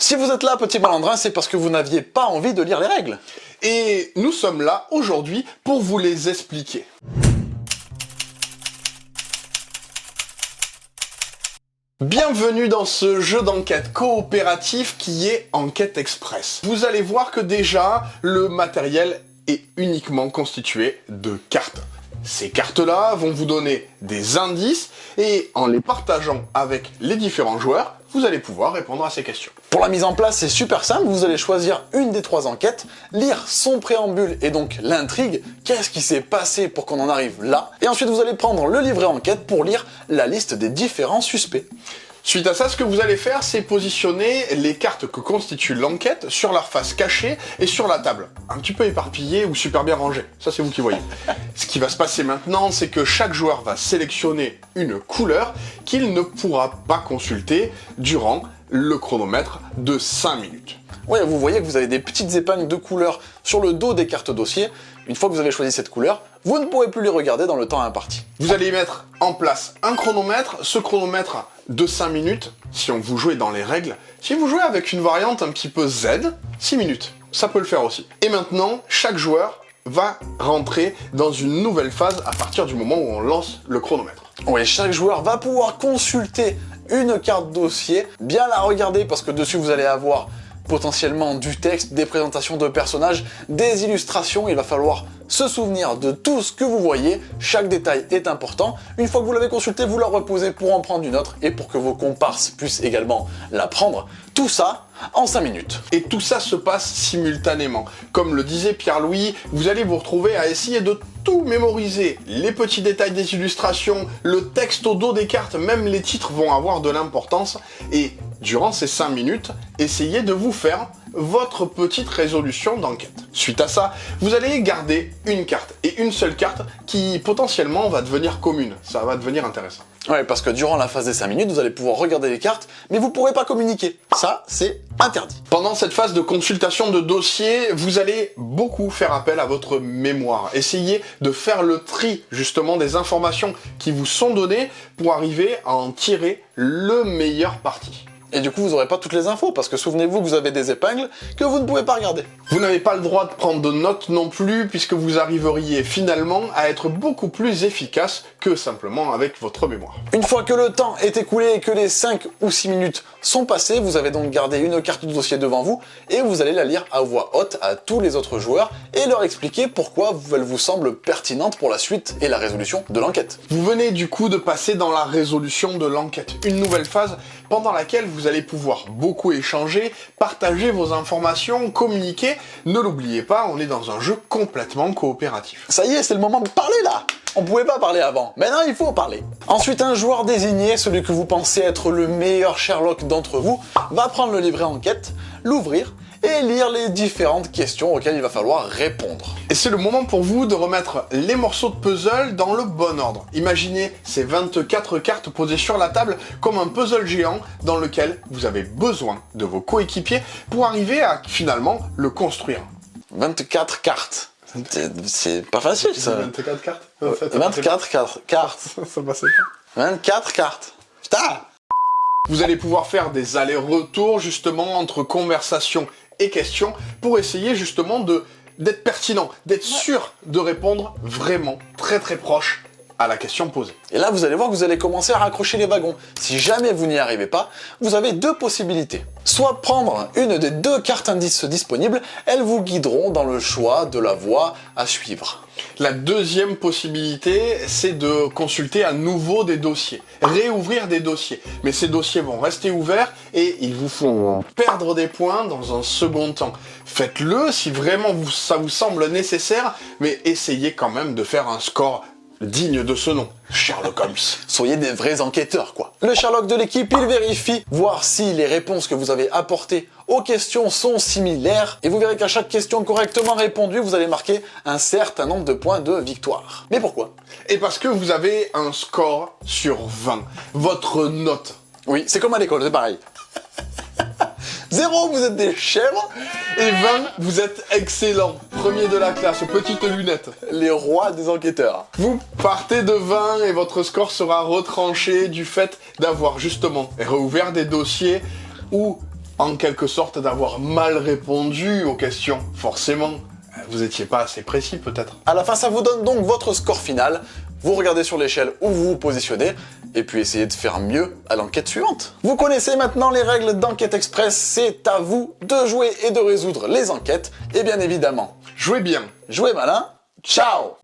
Si vous êtes là, petit malandrin, c'est parce que vous n'aviez pas envie de lire les règles. Et nous sommes là aujourd'hui pour vous les expliquer. Bienvenue dans ce jeu d'enquête coopératif qui est Enquête Express. Vous allez voir que déjà, le matériel est uniquement constitué de cartes. Ces cartes-là vont vous donner des indices et en les partageant avec les différents joueurs, vous allez pouvoir répondre à ces questions. Pour la mise en place, c'est super simple, vous allez choisir une des 3 enquêtes, lire son préambule et donc l'intrigue, qu'est-ce qui s'est passé pour qu'on en arrive là, et ensuite vous allez prendre le livret enquête pour lire la liste des différents suspects. Suite à ça, ce que vous allez faire, c'est positionner les cartes que constitue l'enquête sur leur face cachée et sur la table. Un petit peu éparpillées ou super bien rangées. Ça, c'est vous qui voyez. Ce qui va se passer maintenant, c'est que chaque joueur va sélectionner une couleur qu'il ne pourra pas consulter durant le chronomètre de 5 minutes. Ouais, vous voyez que vous avez des petites épingles de couleurs sur le dos des cartes dossiers. Une fois que vous avez choisi cette couleur, vous ne pourrez plus les regarder dans le temps imparti. Vous allez mettre en place un chronomètre. Ce chronomètre de 5 minutes, si vous jouez dans les règles, si vous jouez avec une variante un petit peu Z, 6 minutes. Ça peut le faire aussi. Et maintenant, chaque joueur va rentrer dans une nouvelle phase à partir du moment où on lance le chronomètre. Oui, chaque joueur va pouvoir consulter une carte dossier, bien la regarder parce que dessus vous allez avoir potentiellement du texte, des présentations de personnages, des illustrations, il va falloir se souvenir de tout ce que vous voyez, chaque détail est important. Une fois que vous l'avez consulté, vous la reposez pour en prendre une autre et pour que vos comparses puissent également la prendre. Tout ça en 5 minutes. Et tout ça se passe simultanément. Comme le disait Pierre-Louis, vous allez vous retrouver à essayer de tout mémoriser. Les petits détails des illustrations, le texte au dos des cartes, même les titres vont avoir de l'importance. Et durant ces 5 minutes, essayez de vous faire votre petite résolution d'enquête. Suite à ça, vous allez garder une carte, et une seule carte qui potentiellement va devenir commune. Ça va devenir intéressant. Ouais, parce que durant la phase des 5 minutes, vous allez pouvoir regarder les cartes, mais vous ne pourrez pas communiquer. Ça, c'est interdit. Pendant cette phase de consultation de dossier, vous allez beaucoup faire appel à votre mémoire. Essayez de faire le tri, justement, des informations qui vous sont données pour arriver à en tirer le meilleur parti. Et du coup, vous n'aurez pas toutes les infos, parce que souvenez-vous que vous avez des épingles que vous ne pouvez pas regarder. Vous n'avez pas le droit de prendre de notes non plus, puisque vous arriveriez finalement à être beaucoup plus efficace que simplement avec votre mémoire. Une fois que le temps est écoulé et que les 5 ou 6 minutes sont passées, vous avez donc gardé une carte de dossier devant vous, et vous allez la lire à voix haute à tous les autres joueurs, et leur expliquer pourquoi elle vous semble pertinente pour la suite et la résolution de l'enquête. Vous venez du coup de passer dans la résolution de l'enquête, une nouvelle phase pendant laquelle vous allez pouvoir beaucoup échanger, partager vos informations, communiquer. Ne l'oubliez pas, on est dans un jeu complètement coopératif. Ça y est, c'est le moment de parler là. On pouvait pas parler avant, maintenant il faut parler. Ensuite, un joueur désigné, celui que vous pensez être le meilleur Sherlock d'entre vous, va prendre le livret enquête, l'ouvrir et lire les différentes questions auxquelles il va falloir répondre. Et c'est le moment pour vous de remettre les morceaux de puzzle dans le bon ordre. Imaginez ces 24 cartes posées sur la table comme un puzzle géant dans lequel vous avez besoin de vos coéquipiers pour arriver à finalement le construire. 24 cartes. C'est pas facile ça. 24 cartes 24 cartes. Ça passait pas. 24 cartes. Putain! Vous allez pouvoir faire des allers-retours justement entre conversation et questions pour essayer justement d'être pertinent, d'être sûr de répondre vraiment très proche à la question posée. Et là, vous allez voir que vous allez commencer à raccrocher les wagons. Si jamais vous n'y arrivez pas, vous avez 2 possibilités. Soit prendre une des 2 cartes indices disponibles, elles vous guideront dans le choix de la voie à suivre. La deuxième possibilité, c'est de consulter à nouveau des dossiers, réouvrir des dossiers. Mais ces dossiers vont rester ouverts et ils vous font perdre des points dans un second temps. Faites-le si vraiment ça vous semble nécessaire, mais essayez quand même de faire un score digne de ce nom, Sherlock Holmes. Soyez des vrais enquêteurs, quoi. Le Sherlock de l'équipe, il vérifie, voir si les réponses que vous avez apportées aux questions sont similaires, et vous verrez qu'à chaque question correctement répondue, vous allez marquer un certain nombre de points de victoire. Mais pourquoi? Et parce que vous avez un score sur 20, votre note. Oui, c'est comme à l'école, c'est pareil. 0, vous êtes des chèvres. Et 20, vous êtes excellent. Premier de la classe, petite lunette. Les rois des enquêteurs. Vous partez de 20 et votre score sera retranché du fait d'avoir justement réouvert des dossiers ou En quelque sorte d'avoir mal répondu aux questions, forcément. Vous étiez pas assez précis peut-être. À la fin, ça vous donne donc votre score final. Vous regardez sur l'échelle où vous vous positionnez, et puis essayez de faire mieux à l'enquête suivante. Vous connaissez maintenant les règles d'Enquête Express, c'est à vous de jouer et de résoudre les enquêtes, et bien évidemment, Jouez bien. jouez malin, ciao!